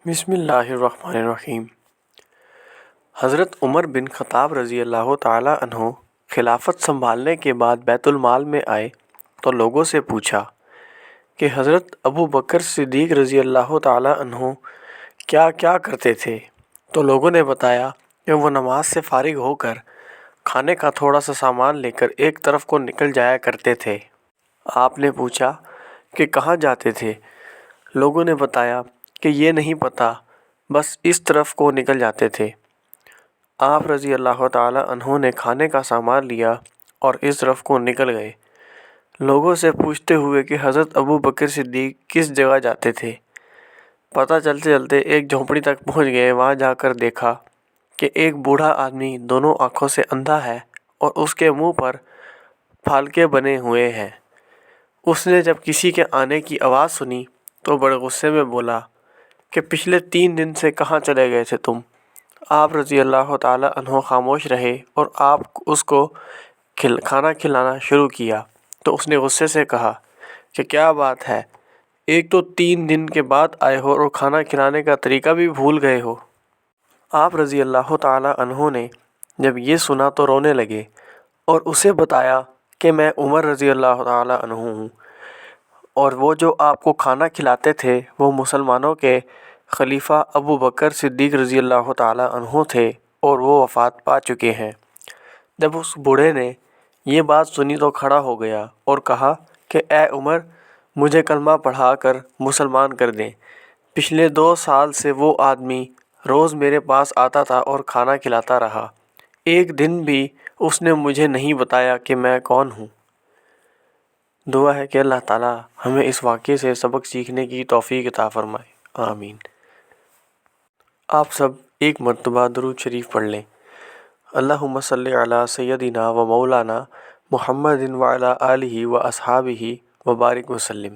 بسم اللہ الرحمن الرحیم۔ حضرت عمر بن خطاب رضی اللہ تعالیٰ عنہ خلافت سنبھالنے کے بعد بیت المال میں آئے تو لوگوں سے پوچھا کہ حضرت ابو بکر صدیق رضی اللہ تعالیٰ عنہ کیا کیا کرتے تھے، تو لوگوں نے بتایا کہ وہ نماز سے فارغ ہو کر کھانے کا تھوڑا سا سامان لے کر ایک طرف کو نکل جایا کرتے تھے۔ آپ نے پوچھا کہ کہاں جاتے تھے؟ لوگوں نے بتایا کہ یہ نہیں پتہ، بس اس طرف کو نکل جاتے تھے۔ آپ رضی اللہ تعالیٰ عنہ نے کھانے کا سامان لیا اور اس طرف کو نکل گئے۔ لوگوں سے پوچھتے ہوئے کہ حضرت ابو بکر صدیق کس جگہ جاتے تھے؟ پتہ چلتے چلتے ایک جھونپڑی تک پہنچ گئے۔ وہاں جا کر دیکھا کہ ایک بوڑھا آدمی دونوں آنکھوں سے اندھا ہے اور اس کے منہ پر پھالکے بنے ہوئے ہیں۔ اس نے جب کسی کے آنے کی آواز سنی تو بڑے غصے میں بولا کہ پچھلے 3 دن سے کہاں چلے گئے تھے تم؟ آپ رضی اللہ تعالیٰ عنہ خاموش رہے اور آپ اس کو کھانا کھلانا شروع کیا تو اس نے غصے سے کہا کہ کیا بات ہے، ایک تو 3 دن کے بعد آئے ہو اور کھانا کھلانے کا طریقہ بھی بھول گئے ہو۔ آپ رضی اللہ تعالیٰ عنہ نے جب یہ سنا تو رونے لگے اور اسے بتایا کہ میں عمر رضی اللہ تعالیٰ عنہ ہوں، اور وہ جو آپ کو کھانا کھلاتے تھے وہ مسلمانوں کے خلیفہ ابو بکر صدیق رضی اللہ تعالیٰ عنہ تھے اور وہ وفات پا چکے ہیں۔ جب اس بوڑھے نے یہ بات سنی تو کھڑا ہو گیا اور کہا کہ اے عمر، مجھے کلمہ پڑھا کر مسلمان کر دیں۔ پچھلے 2 سال سے وہ آدمی روز میرے پاس آتا تھا اور کھانا کھلاتا رہا، ایک دن بھی اس نے مجھے نہیں بتایا کہ میں کون ہوں۔ دعا ہے کہ اللہ تعالیٰ ہمیں اس واقعے سے سبق سیکھنے کی توفیق عطا فرمائے، آمین۔ آپ سب ایک مرتبہ درود شریف پڑھ لیں۔ اللہم صلی علی سیدنا و مولانا محمد و علی آلہ و اصحابہ و بارک وسلم۔